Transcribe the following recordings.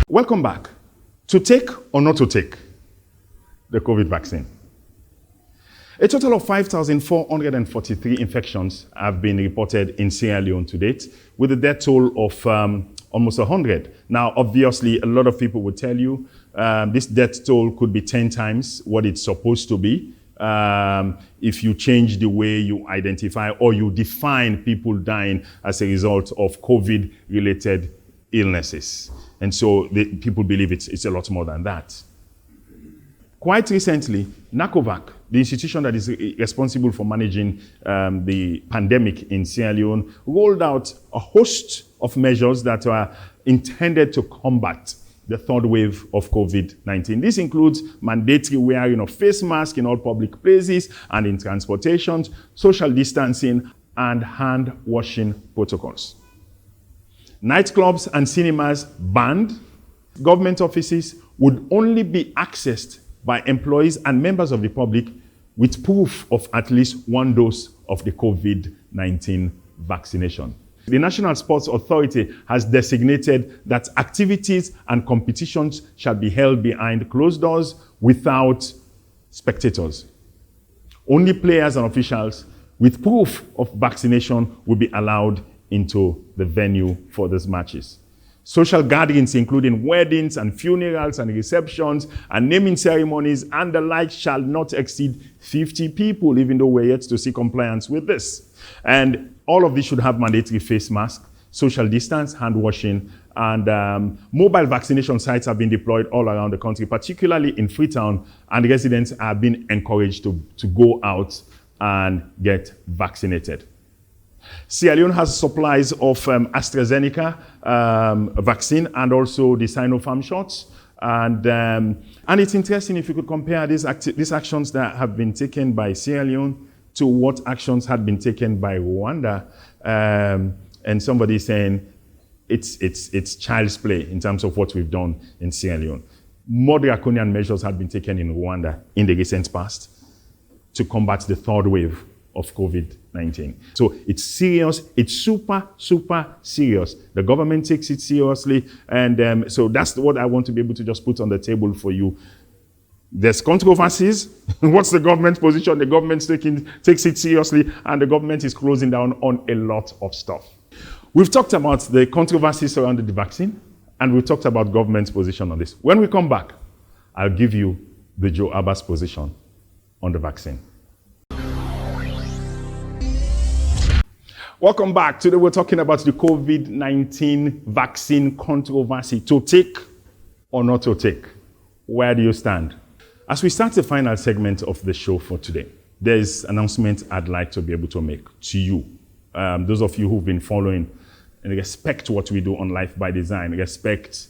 Welcome back. To take or not to take the COVID vaccine. A total of 5,443 infections have been reported in Sierra Leone to date, with a death toll of almost 100. Now, obviously, a lot of people would tell you this death toll could be 10 times what it's supposed to be if you change the way you identify or you define people dying as a result of COVID-related illnesses. And so people believe it's a lot more than that. Quite recently, NACOVAC, the institution that is responsible for managing the pandemic in Sierra Leone, rolled out a host of measures that are intended to combat the third wave of COVID-19. This includes mandatory wearing of face masks in all public places and in transportation, social distancing, and hand washing protocols. Nightclubs and cinemas banned. Government offices would only be accessed by employees and members of the public with proof of at least one dose of the COVID-19 vaccination. The National Sports Authority has designated that activities and competitions shall be held behind closed doors without spectators. Only players and officials with proof of vaccination will be allowed into the venue for these matches. Social gatherings, including weddings and funerals and receptions and naming ceremonies and the like, shall not exceed 50 people, even though we're yet to see compliance with this. And all of this should have mandatory face masks, social distance, hand washing, and mobile vaccination sites have been deployed all around the country, particularly in Freetown, and residents have been encouraged to go out and get vaccinated. Sierra Leone has supplies of AstraZeneca vaccine and also the Sinopharm shots. And it's interesting if you could compare these actions that have been taken by Sierra Leone to what actions had been taken by Rwanda. And somebody saying it's child's play in terms of what we've done in Sierra Leone. More draconian measures had been taken in Rwanda in the recent past to combat the third wave of COVID-19. So it's serious, it's super, super serious. The government takes it seriously, and so that's what I want to be able to just put on the table for you. There's controversies. What's the government's position? The government takes it seriously, and the government is closing down on a lot of stuff. We've talked about the controversies surrounding the vaccine, and we've talked about government's position on this. When we come back, I'll give you the Joe Abbas position on the vaccine. Welcome back. Today we're talking about the COVID-19 vaccine controversy. To take or not to take? Where do you stand? As we start the final segment of the show for today, there's an announcement I'd like to be able to make to you. Those of you who've been following and respect what we do on Life by Design, respect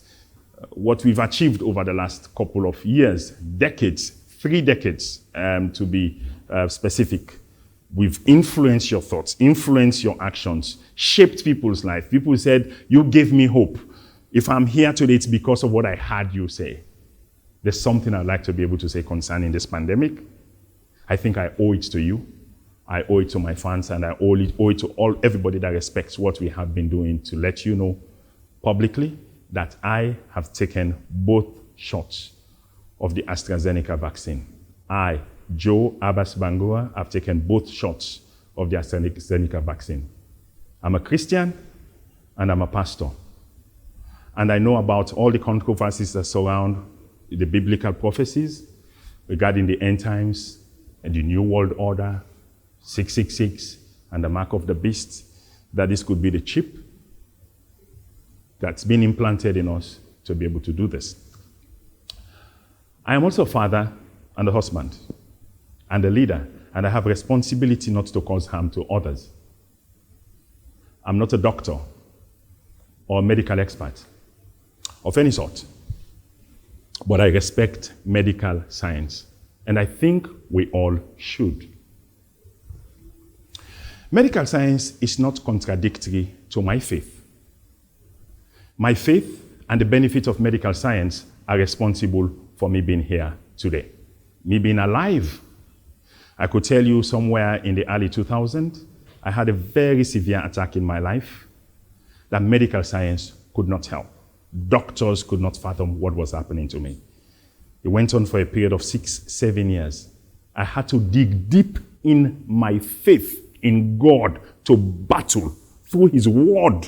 what we've achieved over the last couple of years, decades, 3 decades to be specific. We've influenced your thoughts, influenced your actions, shaped people's life. People said, you gave me hope. If I'm here today, it's because of what I heard you say. There's something I'd like to be able to say concerning this pandemic. I think I owe it to you. I owe it to my fans, and I owe it to everybody that respects what we have been doing to let you know publicly that I have taken both shots of the AstraZeneca vaccine. I, Joe Abbas Bangura, have taken both shots of the AstraZeneca vaccine. I'm a Christian and I'm a pastor. And I know about all the controversies that surround the biblical prophecies regarding the end times and the New World Order, 666, and the mark of the beast, that this could be the chip that's been implanted in us to be able to do this. I am also a father and a husband and a leader, and I have a responsibility not to cause harm to others. I'm not a doctor or a medical expert of any sort, but I respect medical science, and I think we all should. Medical science is not contradictory to my faith. My faith and the benefit of medical science are responsible for me being here today, me being alive. I could tell you somewhere in the early 2000s, I had a very severe attack in my life that medical science could not help. Doctors could not fathom what was happening to me. It went on for a period of 6-7 years. I had to dig deep in my faith in God to battle through His word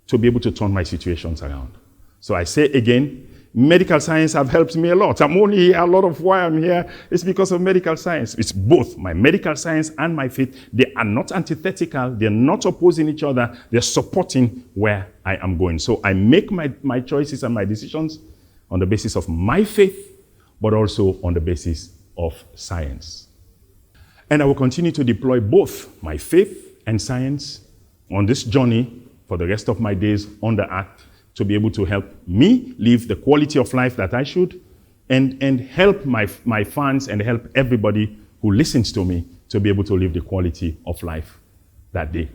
to be able to turn my situations around. So I say again, medical science have helped me a lot. I'm only here, a lot of why I'm here is because of medical science. It's both my medical science and my faith. They are not antithetical. They're not opposing each other. They're supporting where I am going. So I make my choices and my decisions on the basis of my faith, but also on the basis of science. And I will continue to deploy both my faith and science on this journey for the rest of my days on the earth to be able to help me live the quality of life that I should and help my fans and help everybody who listens to me to be able to live the quality of life that they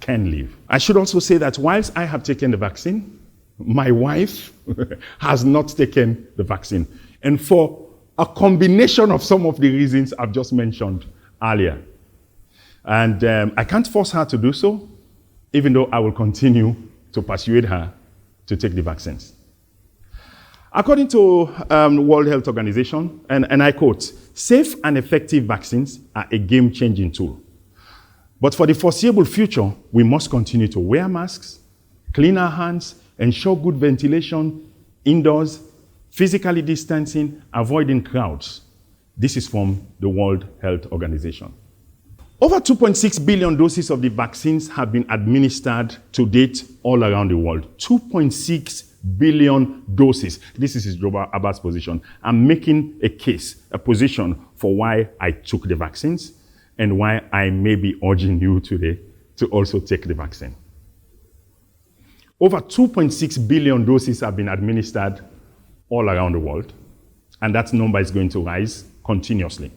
can live. I should also say that whilst I have taken the vaccine, my wife has not taken the vaccine. And for a combination of some of the reasons I've just mentioned earlier. And I can't force her to do so, even though I will continue to persuade her to take the vaccines. According to the World Health Organization, and I quote, "Safe and effective vaccines are a game-changing tool. But for the foreseeable future, we must continue to wear masks, clean our hands, ensure good ventilation indoors, physically distancing, avoiding crowds." This is from the World Health Organization. Over 2.6 billion doses of the vaccines have been administered to date all around the world. 2.6 billion doses. This is Joba Abbas' position. I'm making a case, a position for why I took the vaccines and why I may be urging you today to also take the vaccine. Over 2.6 billion doses have been administered all around the world, and that number is going to rise continuously.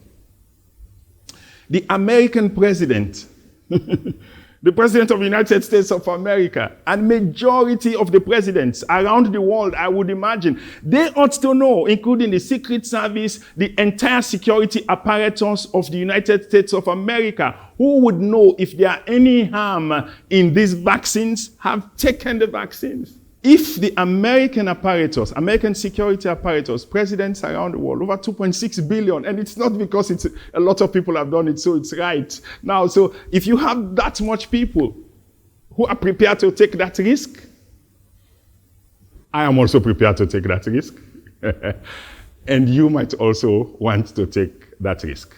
The American president, the president of the United States of America, and majority of the presidents around the world, I would imagine, they ought to know, including the Secret Service, the entire security apparatus of the United States of America, who would know if there are any harm in these vaccines, have taken the vaccines. If the American apparatus, American security apparatus, presidents around the world, over 2.6 billion, and it's not because a lot of people have done it, so it's right. Now, so if you have that much people who are prepared to take that risk, I am also prepared to take that risk. And you might also want to take that risk.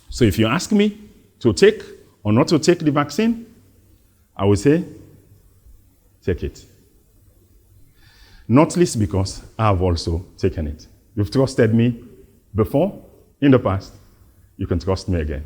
So if you ask me to take or not to take the vaccine, I would say, take it. Not least because I have also taken it. You've trusted me before, in the past. You can trust me again.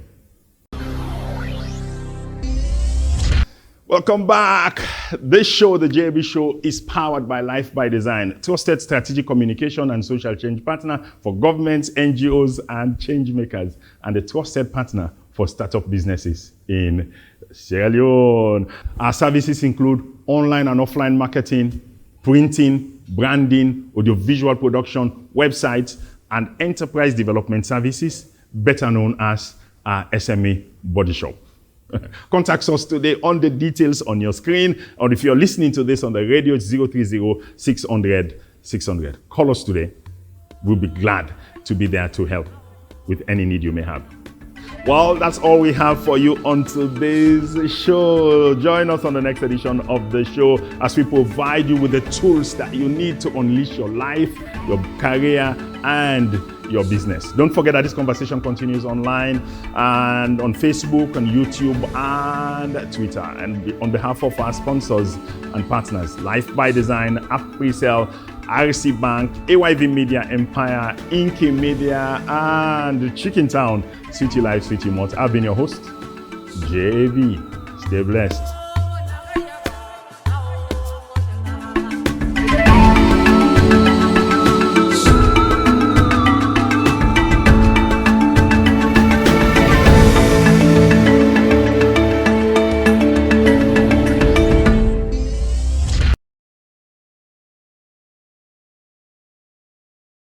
Welcome back. This show, the JB Show, is powered by Life by Design, trusted strategic communication and social change partner for governments, NGOs, and change makers, and a trusted partner for startup businesses in Sierra Leone. Our services include online and offline marketing, printing, branding, audiovisual production, websites, and enterprise development services, better known as our SME Body Shop. Contact us today on the details on your screen, or if you're listening to this on the radio, it's 030-600-600. Call us today. We'll be glad to be there to help with any need you may have. Well, that's all we have for you on today's show. Join us on the next edition of the show as we provide you with the tools that you need to unleash your life, your career, and your business. Don't forget that this conversation continues online and on Facebook and YouTube and Twitter. And on behalf of our sponsors and partners, Life by Design, AppResell, RC Bank, AYV Media Empire, Inky Media, and Chicken Town, City Life, City Malt. I've been your host, JV. Stay blessed.